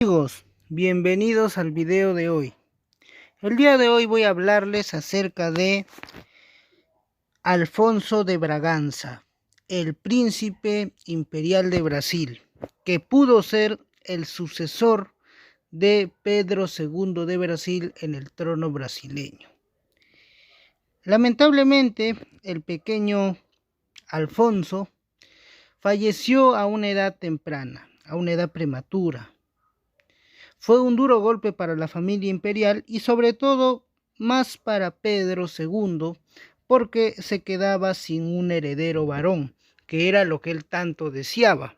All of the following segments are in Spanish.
Amigos, bienvenidos al video de hoy. El día de hoy voy a hablarles acerca de Alfonso de Braganza, el príncipe imperial de Brasil, que pudo ser el sucesor de Pedro II de Brasil en el trono brasileño. Lamentablemente, el pequeño Alfonso falleció a una edad temprana, a una edad prematura. Fue un duro golpe para la familia imperial y sobre todo más para Pedro II, porque se quedaba sin un heredero varón, que era lo que él tanto deseaba.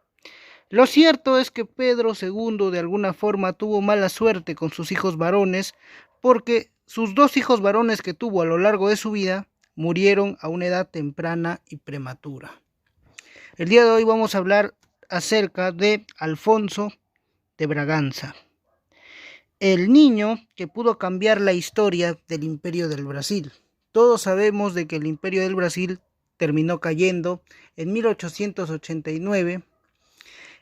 Lo cierto es que Pedro II de alguna forma tuvo mala suerte con sus hijos varones, porque sus dos hijos varones que tuvo a lo largo de su vida murieron a una edad temprana y prematura. El día de hoy vamos a hablar acerca de Alfonso de Braganza, el niño que pudo cambiar la historia del Imperio del Brasil. Todos sabemos de que el Imperio del Brasil terminó cayendo en 1889,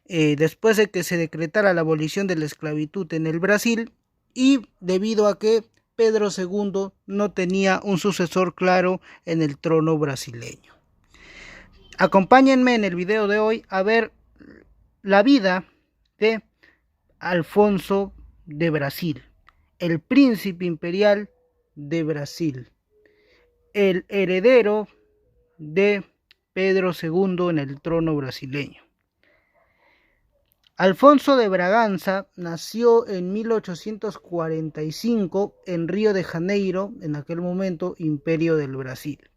después de que se decretara la abolición de la esclavitud en el Brasil, y debido a que Pedro II no tenía un sucesor claro en el trono brasileño. Acompáñenme en el video de hoy a ver la vida de Alfonso de Brasil, el príncipe imperial de Brasil, el heredero de Pedro II en el trono brasileño. Alfonso de Braganza nació en 1845 en Río de Janeiro, en aquel momento Imperio del Brasil.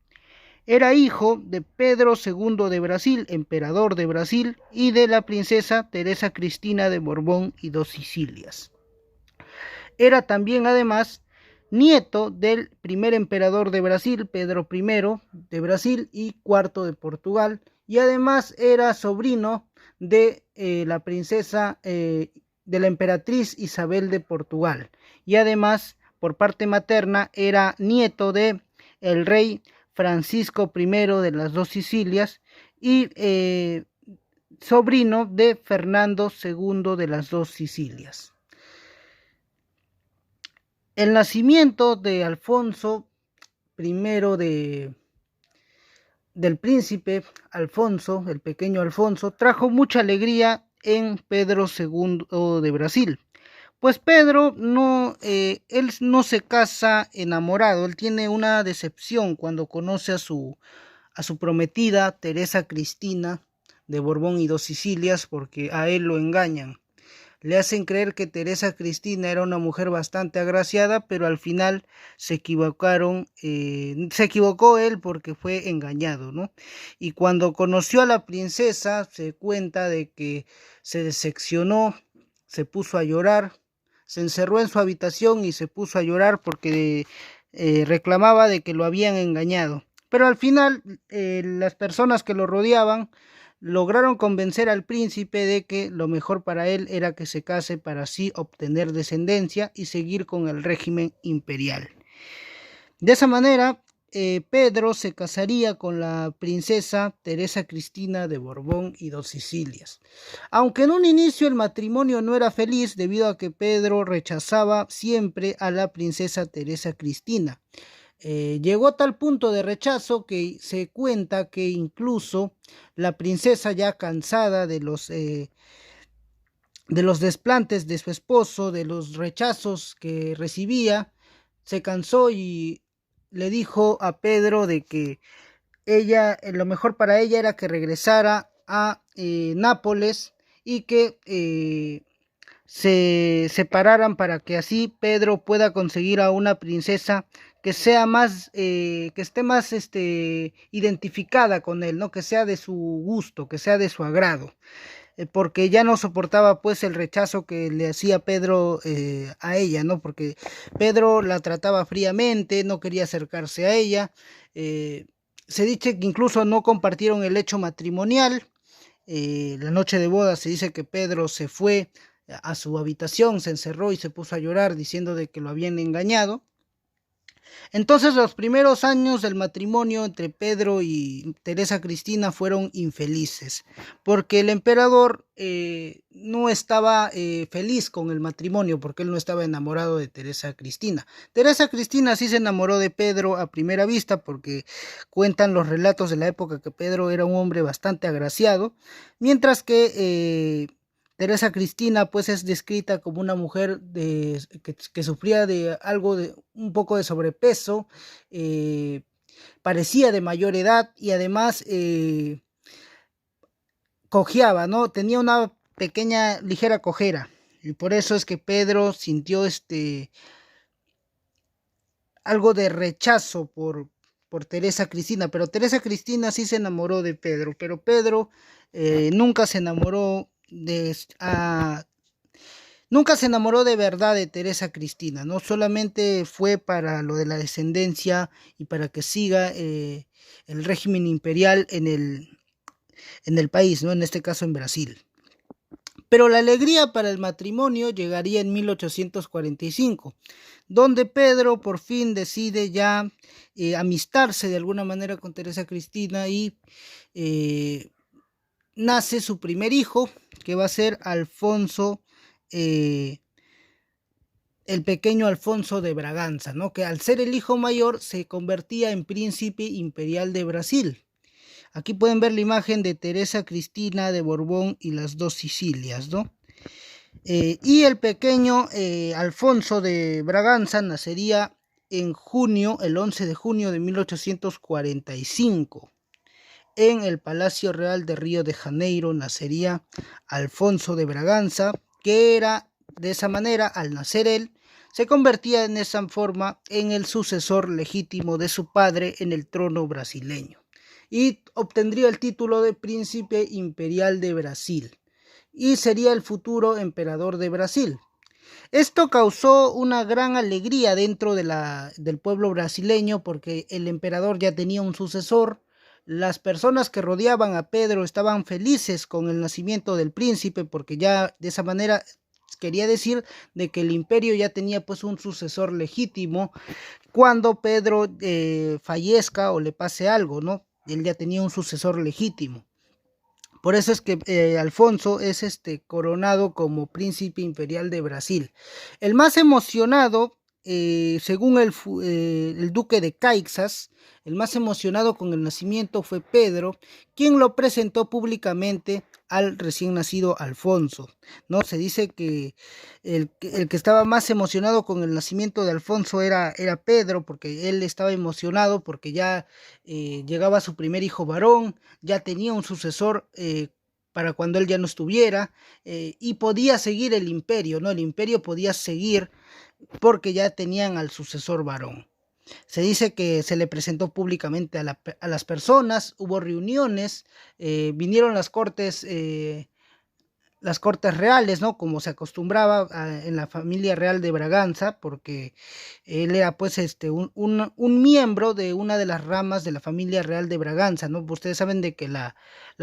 Era hijo de Pedro II de Brasil, emperador de Brasil, y de la princesa Teresa Cristina de Borbón y dos Sicilias. Era también, además, nieto del primer emperador de Brasil, Pedro I de Brasil y IV de Portugal, y además era sobrino de la princesa, de la emperatriz Isabel de Portugal, y además, por parte materna, era nieto de el rey Francisco I de las dos Sicilias y sobrino de Fernando II de las dos Sicilias. El nacimiento de Alfonso I del príncipe Alfonso, el pequeño Alfonso, trajo mucha alegría en Pedro II de Brasil. Pues Pedro él no se casa enamorado, él tiene una decepción cuando conoce a su prometida Teresa Cristina de Borbón y dos Sicilias, porque a él lo engañan. Le hacen creer que Teresa Cristina era una mujer bastante agraciada, pero al final se equivocó él porque fue engañado, ¿no? Y cuando conoció a la princesa, se cuenta de que se decepcionó, se puso a llorar, se encerró en su habitación y se puso a llorar porque reclamaba de que lo habían engañado. Pero al final, las personas que lo rodeaban lograron convencer al príncipe de que lo mejor para él era que se case para así obtener descendencia y seguir con el régimen imperial. De esa manera, Pedro se casaría con la princesa Teresa Cristina de Borbón y dos Sicilias. Aunque en un inicio el matrimonio no era feliz debido a que Pedro rechazaba siempre a la princesa Teresa Cristina. Llegó a tal punto de rechazo que se cuenta que incluso la princesa, ya cansada de los desplantes de su esposo, de los rechazos que recibía, se cansó y le dijo a Pedro de que lo mejor para ella era que regresara a Nápoles y que se separaran para que así Pedro pueda conseguir a una princesa que sea más, que esté más identificada con él, ¿no? Que sea de su gusto, que sea de su agrado, porque ya no soportaba pues el rechazo que le hacía Pedro a ella, ¿no? Porque Pedro la trataba fríamente, no quería acercarse a ella, se dice que incluso no compartieron el lecho matrimonial. La noche de boda se dice que Pedro se fue a su habitación, se encerró y se puso a llorar diciendo de que lo habían engañado. Entonces los primeros años del matrimonio entre Pedro y Teresa Cristina fueron infelices, porque el emperador no estaba feliz con el matrimonio, porque él no estaba enamorado de Teresa Cristina. Teresa Cristina sí se enamoró de Pedro a primera vista, porque cuentan los relatos de la época que Pedro era un hombre bastante agraciado, mientras que Teresa Cristina pues es descrita como una mujer que sufría de algo de un poco de sobrepeso, parecía de mayor edad y además cojeaba, ¿no? Tenía una pequeña ligera cojera y por eso es que Pedro sintió algo de rechazo por Teresa Cristina, pero Teresa Cristina sí se enamoró de Pedro, pero Pedro nunca se enamoró nunca se enamoró de verdad de Teresa Cristina, ¿no? Solamente fue para lo de la descendencia y para que siga el régimen imperial en el país, ¿no? En este caso en Brasil. Pero la alegría para el matrimonio llegaría en 1845, donde Pedro por fin decide ya amistarse de alguna manera con Teresa Cristina y nace su primer hijo, que va a ser Alfonso, el pequeño Alfonso de Braganza, ¿no? Que al ser el hijo mayor se convertía en príncipe imperial de Brasil. Aquí pueden ver la imagen de Teresa Cristina de Borbón y las dos Sicilias, ¿no? Y el pequeño Alfonso de Braganza nacería en junio, el 11 de junio de 1845. En el Palacio Real de Río de Janeiro nacería Alfonso de Braganza, que era de esa manera, al nacer él, se convertía en esa forma en el sucesor legítimo de su padre en el trono brasileño y obtendría el título de príncipe imperial de Brasil y sería el futuro emperador de Brasil. Esto causó una gran alegría dentro del pueblo brasileño porque el emperador ya tenía un sucesor. Las personas que rodeaban a Pedro estaban felices con el nacimiento del príncipe porque ya de esa manera quería decir de que el imperio ya tenía pues un sucesor legítimo cuando Pedro fallezca o le pase algo, ¿no? Él ya tenía un sucesor legítimo. Por eso es que Alfonso es coronado como príncipe imperial de Brasil. El más emocionado, según el duque de Caixas, el más emocionado con el nacimiento fue Pedro, quien lo presentó públicamente al recién nacido Alfonso, ¿no? Se dice que el que estaba más emocionado con el nacimiento de Alfonso era Pedro, porque él estaba emocionado porque ya llegaba su primer hijo varón, ya tenía un sucesor para cuando él ya no estuviera, y podía seguir el imperio, ¿no? El imperio podía seguir porque ya tenían al sucesor varón. Se dice que se le presentó públicamente a las personas, hubo reuniones, vinieron las cortes reales, ¿no? Como se acostumbraba en la familia real de Braganza, porque él era pues un miembro de una de las ramas de la familia real de Braganza, ¿no? Ustedes saben de que la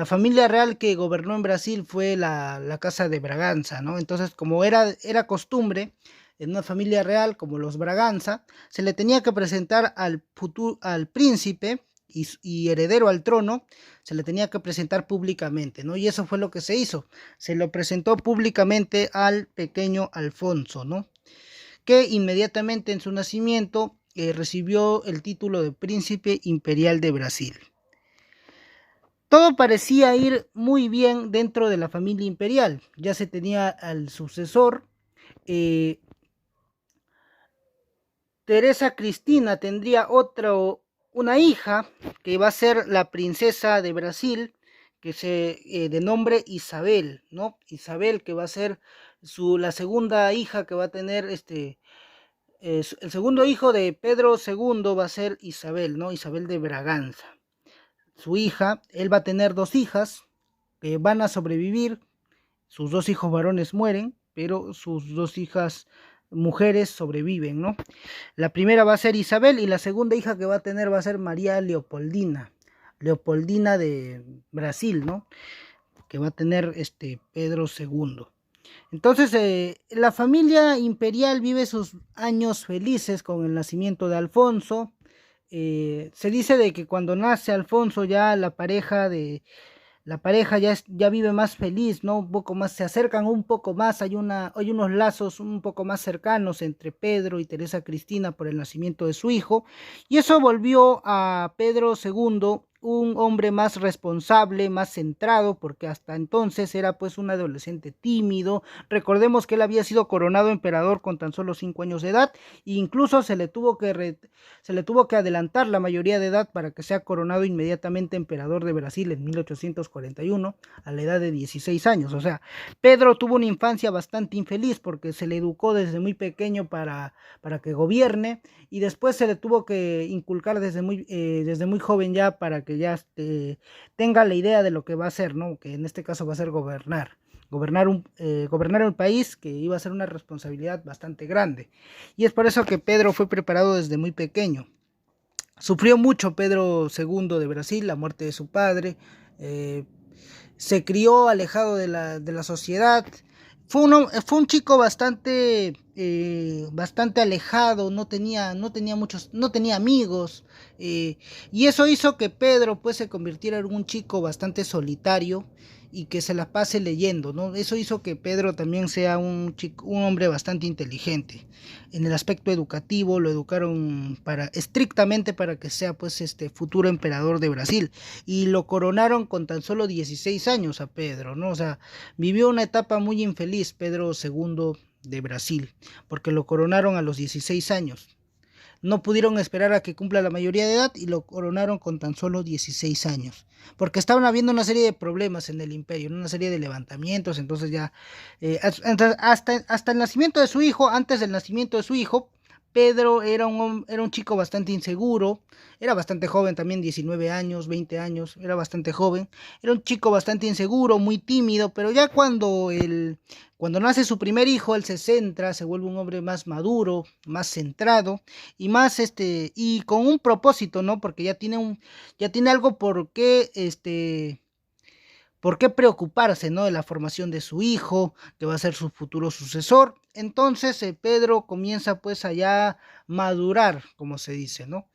familia real que gobernó en Brasil fue la casa de Braganza, ¿no? Entonces, como era costumbre, en una familia real como los Braganza, se le tenía que presentar al príncipe y heredero al trono, se le tenía que presentar públicamente, ¿no? Y eso fue lo que se hizo. Se lo presentó públicamente al pequeño Alfonso, ¿no? Que inmediatamente en su nacimiento recibió el título de príncipe imperial de Brasil. Todo parecía ir muy bien dentro de la familia imperial. Ya se tenía al sucesor. Teresa Cristina tendría una hija que va a ser la princesa de Brasil, que de nombre Isabel, ¿no? Isabel, que va a ser la segunda hija que va a tener el segundo hijo de Pedro II va a ser Isabel, ¿no? Isabel de Braganza. Su hija, él va a tener dos hijas que van a sobrevivir, sus dos hijos varones mueren, pero sus dos hijas mujeres sobreviven, ¿no? La primera va a ser Isabel y la segunda hija que va a tener va a ser María Leopoldina de Brasil, ¿no? Que va a tener Pedro II. Entonces, la familia imperial vive sus años felices con el nacimiento de Alfonso. Se dice de que cuando nace Alfonso ya la pareja ya vive más feliz, ¿no? Un poco más, se acercan un poco más, hay unos lazos un poco más cercanos entre Pedro y Teresa Cristina por el nacimiento de su hijo, y eso volvió a Pedro II un hombre más responsable, más centrado, porque hasta entonces era pues un adolescente tímido. Recordemos que él había sido coronado emperador con tan solo 5 años de edad, e incluso se le tuvo que adelantar la mayoría de edad para que sea coronado inmediatamente emperador de Brasil en 1841 a la edad de 16 años. O sea, Pedro tuvo una infancia bastante infeliz porque se le educó desde muy pequeño para que gobierne, y después se le tuvo que inculcar desde muy joven ya para que ya tenga la idea de lo que va a hacer, ¿no? Que en este caso va a ser gobernar un país que iba a ser una responsabilidad bastante grande. Y es por eso que Pedro fue preparado desde muy pequeño. Sufrió mucho Pedro II de Brasil, la muerte de su padre. Se crió alejado de la sociedad. Fue un chico bastante alejado, no tenía amigos, y eso hizo que Pedro pues se convirtiera en un chico bastante solitario y que se la pase leyendo, ¿no? Eso hizo que Pedro también sea un hombre bastante inteligente. En el aspecto educativo lo educaron estrictamente para que sea pues este futuro emperador de Brasil, y lo coronaron con tan solo 16 años a Pedro, ¿no? O sea, vivió una etapa muy infeliz Pedro II de Brasil, porque lo coronaron a los 16 años. No pudieron esperar a que cumpla la mayoría de edad y lo coronaron con tan solo 16 años, porque estaban habiendo una serie de problemas en el imperio, una serie de levantamientos. Entonces ya, hasta el nacimiento de su hijo, antes del nacimiento de su hijo, Pedro era un chico bastante inseguro, era bastante joven también, 19 años, 20 años, era bastante joven, era un chico bastante inseguro, muy tímido, pero ya cuando nace su primer hijo, él se centra, se vuelve un hombre más maduro, más centrado y con un propósito, ¿no? Porque ya tiene algo por qué preocuparse, ¿no? De la formación de su hijo, que va a ser su futuro sucesor. Entonces, Pedro comienza pues allá madurar, como se dice, ¿no?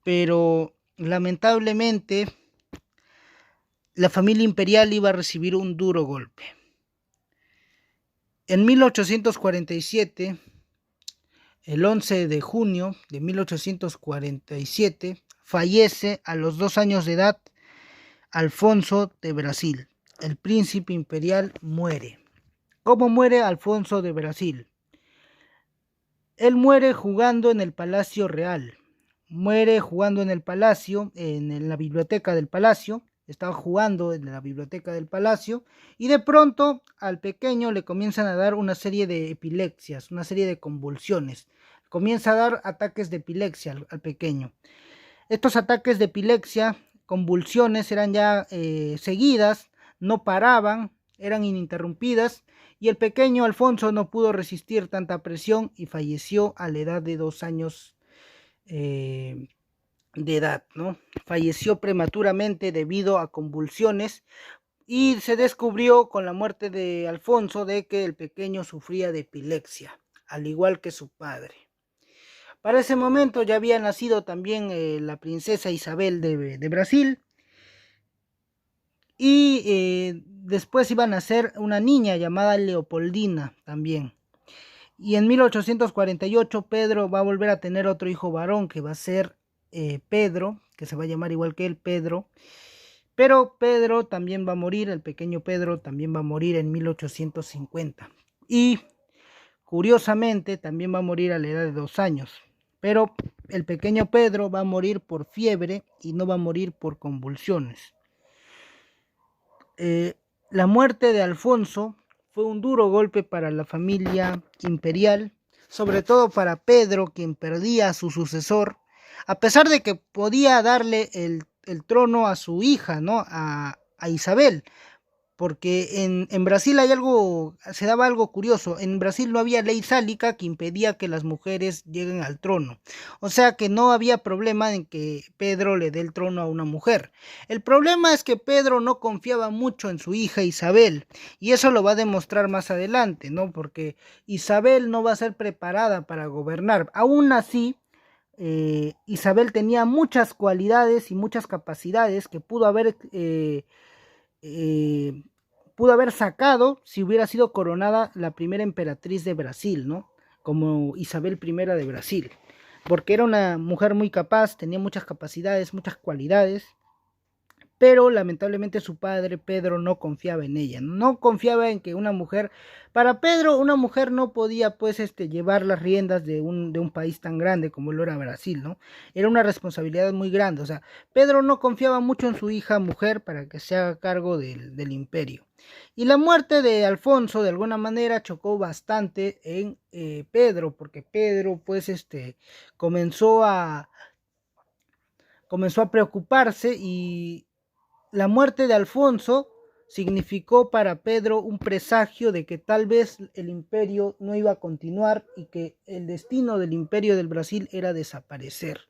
Pero lamentablemente la familia imperial iba a recibir un duro golpe. En 1847, el 11 de junio de 1847, fallece a los 2 años de edad Alfonso de Brasil. El príncipe imperial muere. ¿Cómo muere Alfonso de Brasil? Él muere jugando en el Palacio Real. Muere jugando en el palacio, en la biblioteca del palacio. Estaba jugando en la biblioteca del palacio y de pronto al pequeño le comienzan a dar una serie de epilepsias, una serie de convulsiones. Comienza a dar ataques de epilepsia al pequeño. Estos ataques de epilepsia, convulsiones, eran ya seguidas, no paraban, eran ininterrumpidas, y el pequeño Alfonso no pudo resistir tanta presión y falleció a la edad de 2 años de edad, ¿no? Falleció prematuramente debido a convulsiones, y se descubrió con la muerte de Alfonso de que el pequeño sufría de epilepsia, al igual que su padre. Para ese momento ya había nacido también la princesa Isabel de Brasil, y después iba a nacer una niña llamada Leopoldina también. Y en 1848 Pedro va a volver a tener otro hijo varón, que va a ser Pedro, que se va a llamar igual que él, Pedro. Pero Pedro también va a morir, el pequeño Pedro también va a morir en 1850. Y curiosamente también va a morir a la edad de 2 años. Pero el pequeño Pedro va a morir por fiebre y no va a morir por convulsiones. La muerte de Alfonso fue un duro golpe para la familia imperial, sobre todo para Pedro, quien perdía a su sucesor, a pesar de que podía darle el trono a su hija, ¿no? A Isabel, porque en Brasil hay algo, se daba algo curioso. En Brasil no había ley sálica que impedía que las mujeres lleguen al trono. O sea que no había problema en que Pedro le dé el trono a una mujer. El problema es que Pedro no confiaba mucho en su hija Isabel, y eso lo va a demostrar más adelante, ¿no? Porque Isabel no va a ser preparada para gobernar. Aún así, Isabel tenía muchas cualidades y muchas capacidades que eh, pudo haber sacado si hubiera sido coronada la primera emperatriz de Brasil, ¿no? Como Isabel I de Brasil, porque era una mujer muy capaz, tenía muchas capacidades, muchas cualidades, pero lamentablemente su padre Pedro no confiaba en ella, no confiaba en que una mujer, para Pedro una mujer no podía pues llevar las riendas de un país tan grande como lo era Brasil, ¿no? Era una responsabilidad muy grande, o sea, Pedro no confiaba mucho en su hija mujer para que se haga cargo del imperio. Y la muerte de Alfonso de alguna manera chocó bastante en Pedro, porque Pedro pues comenzó a, comenzó a preocuparse, y la muerte de Alfonso significó para Pedro un presagio de que tal vez el imperio no iba a continuar y que el destino del imperio del Brasil era desaparecer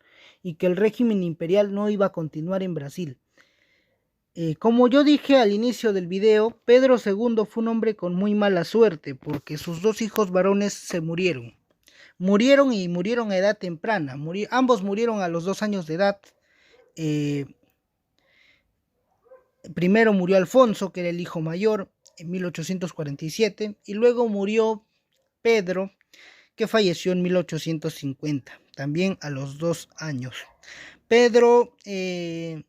y que el régimen imperial no iba a continuar en Brasil. Como yo dije al inicio del video, Pedro II fue un hombre con muy mala suerte porque sus dos hijos varones se murieron. Murieron a edad temprana. Ambos murieron a los 2 años de edad. Eh, Primero murió Alfonso, que era el hijo mayor, en 1847, y luego murió Pedro, que falleció en 1850, también a los 2 años. Pedro, el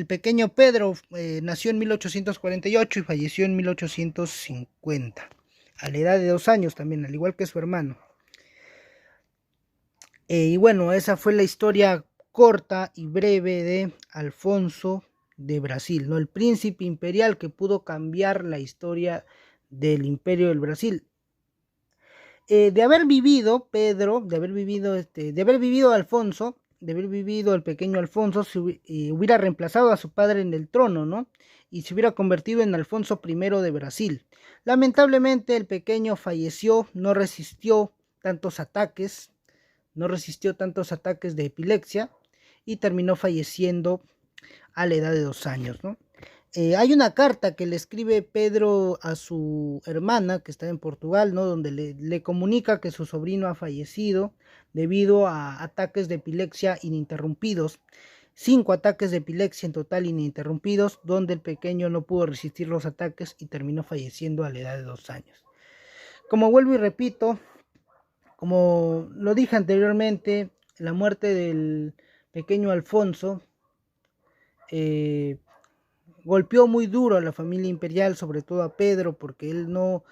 pequeño Pedro, nació en 1848 y falleció en 1850, a la edad de 2 años también, al igual que su hermano. Y bueno, esa fue la historia corta y breve de Alfonso de Brasil, ¿no? El príncipe imperial que pudo cambiar la historia del imperio del Brasil. De haber vivido Pedro, de haber vivido Alfonso, de haber vivido el pequeño Alfonso, hubiera reemplazado a su padre en el trono, ¿no? Y se hubiera convertido en Alfonso I de Brasil. Lamentablemente el pequeño falleció, no resistió tantos ataques de epilepsia y terminó falleciendo a la edad de 2 años, ¿no? Hay una carta que le escribe Pedro a su hermana que está en Portugal, ¿no? Donde le comunica que su sobrino ha fallecido debido a ataques de epilepsia ininterrumpidos. 5 ataques de epilepsia en total ininterrumpidos, donde el pequeño no pudo resistir los ataques y terminó falleciendo a la edad de 2 años. Como vuelvo y repito, como lo dije anteriormente, la muerte del pequeño Alfonso golpeó muy duro a la familia imperial, sobre todo a Pedro, porque él no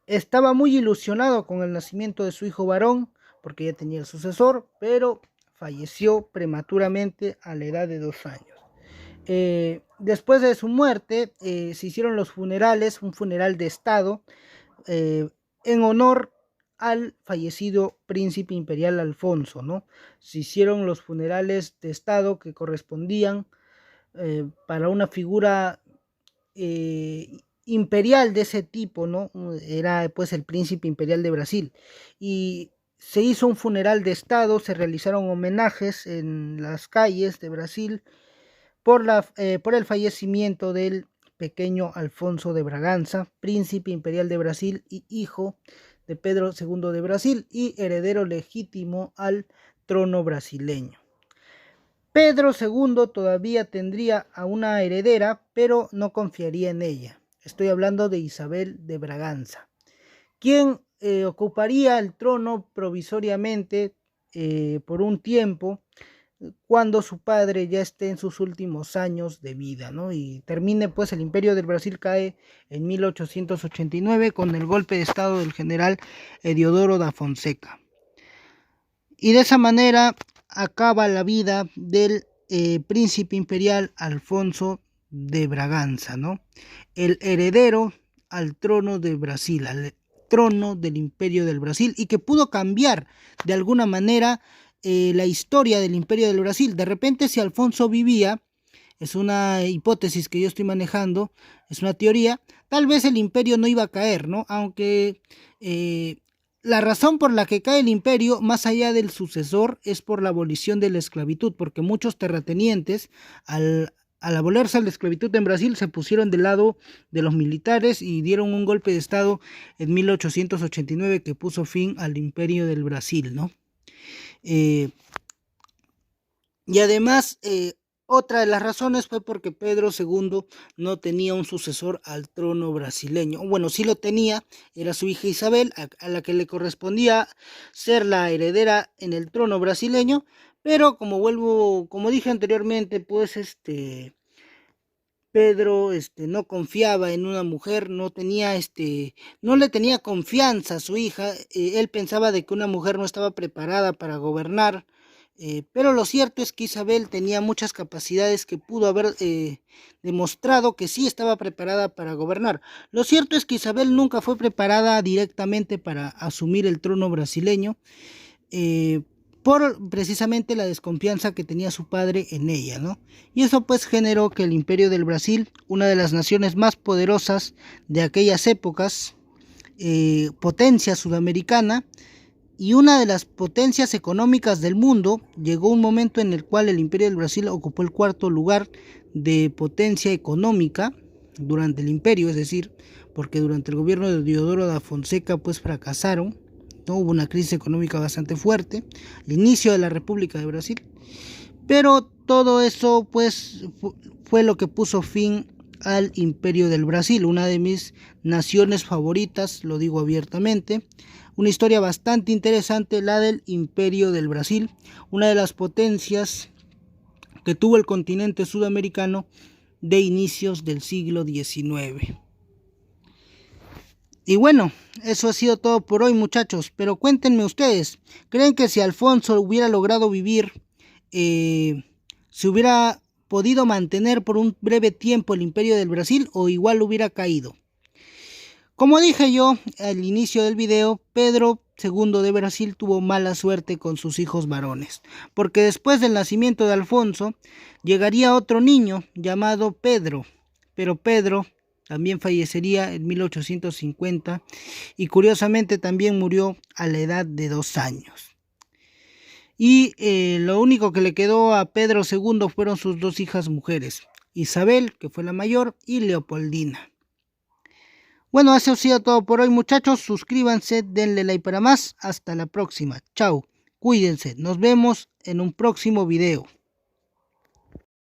estaba muy ilusionado con el nacimiento de su hijo varón, porque ya tenía el sucesor, pero falleció prematuramente a la edad de 2 años. Después de su muerte, se hicieron los funerales, un funeral de estado, en honor al fallecido príncipe imperial Alfonso, ¿no? Se hicieron los funerales de estado que correspondían para una figura imperial de ese tipo, ¿no? Era pues el príncipe imperial de Brasil. Y se hizo un funeral de estado, se realizaron homenajes en las calles de Brasil por el fallecimiento del pequeño Alfonso de Braganza, príncipe imperial de Brasil y hijo de Pedro II de Brasil y heredero legítimo al trono brasileño. Pedro II todavía tendría a una heredera, pero no confiaría en ella. Estoy hablando de Isabel de Braganza, quien ocuparía el trono provisoriamente por un tiempo, cuando su padre ya esté en sus últimos años de vida, ¿no? Y termine pues el imperio del Brasil cae en 1889 con el golpe de estado del general Heliodoro da Fonseca. Y de esa manera acaba la vida del príncipe imperial Alfonso de Braganza, ¿no? El heredero al trono de Brasil, al trono del imperio del Brasil, y que pudo cambiar de alguna manera la historia del imperio del Brasil. De repente, si Alfonso vivía, es una hipótesis que yo estoy manejando, es una teoría, tal vez el imperio no iba a caer, ¿no? Aunque la razón por la que cae el imperio, más allá del sucesor, es por la abolición de la esclavitud, porque muchos terratenientes, al abolerse la esclavitud en Brasil, se pusieron del lado de los militares y dieron un golpe de estado en 1889 que puso fin al imperio del Brasil, ¿no? Y además, otra de las razones fue porque Pedro II no tenía un sucesor al trono brasileño. Bueno, sí lo tenía, era su hija Isabel, a la que le correspondía ser la heredera en el trono brasileño, pero como dije anteriormente, pues Pedro no confiaba en una mujer, no le tenía confianza a su hija, él pensaba de que una mujer no estaba preparada para gobernar, pero lo cierto es que Isabel tenía muchas capacidades que pudo haber demostrado que sí estaba preparada para gobernar. Lo cierto es que Isabel nunca fue preparada directamente para asumir el trono brasileño, eh, por precisamente la desconfianza que tenía su padre en ella, ¿no? Y eso pues generó que el Imperio del Brasil, una de las naciones más poderosas de aquellas épocas, potencia sudamericana y una de las potencias económicas del mundo, llegó un momento en el cual el Imperio del Brasil ocupó el cuarto lugar de potencia económica durante el imperio, es decir, porque durante el gobierno de Diodoro da Fonseca pues fracasaron, ¿no? Hubo una crisis económica bastante fuerte, el inicio de la República de Brasil, pero todo eso pues fue lo que puso fin al Imperio del Brasil, una de mis naciones favoritas, lo digo abiertamente. Una historia bastante interesante, la del Imperio del Brasil, una de las potencias que tuvo el continente sudamericano de inicios del siglo XIX. Y bueno, eso ha sido todo por hoy, muchachos, pero cuéntenme ustedes, ¿creen que si Alfonso hubiera logrado vivir, se hubiera podido mantener por un breve tiempo el Imperio del Brasil o igual hubiera caído? Como dije yo al inicio del video, Pedro II de Brasil tuvo mala suerte con sus hijos varones, porque después del nacimiento de Alfonso llegaría otro niño llamado Pedro, pero Pedro también fallecería en 1850 y curiosamente también murió a la edad de 2 años. Y lo único que le quedó a Pedro II fueron sus 2 hijas mujeres, Isabel, que fue la mayor, y Leopoldina. Bueno, eso ha sido todo por hoy, muchachos. Suscríbanse, denle like para más. Hasta la próxima. Chao. Cuídense. Nos vemos en un próximo video.